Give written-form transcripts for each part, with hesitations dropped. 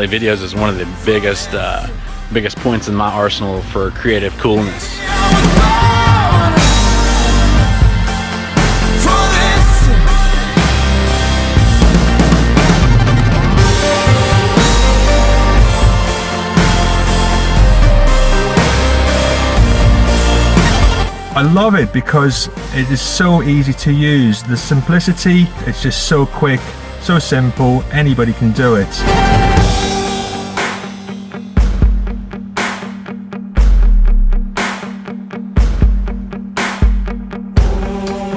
definitely Viddyoze is one of the biggest points in my arsenal for creative coolness. I love it because it is so easy to use. The simplicity, it's just so quick, so simple, anybody can do it.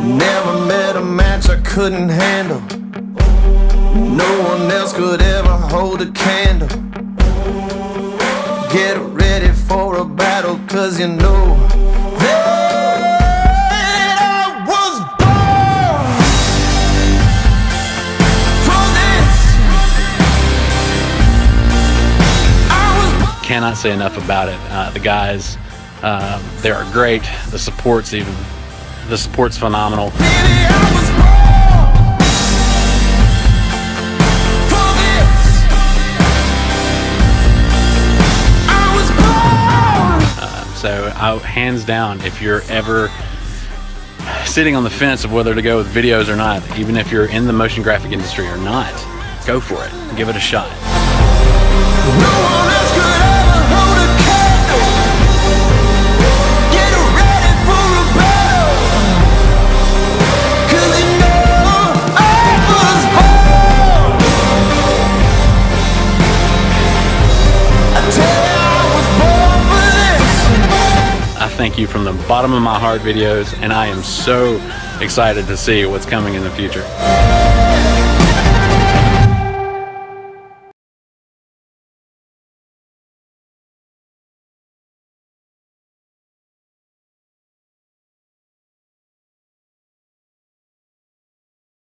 Never met a match I couldn't handle. No one else could ever hold a candle. Get ready for a battle, 'cause you know Cannot say enough about it. The guys, they are great. The support's phenomenal. So hands down, if you're ever sitting on the fence of whether to go with Viddyoze or not, even if you're in the motion graphic industry or not, go for it. Give it a shot. Thank you from the bottom of my heart, Viddyoze, and I am so excited to see what's coming in the future.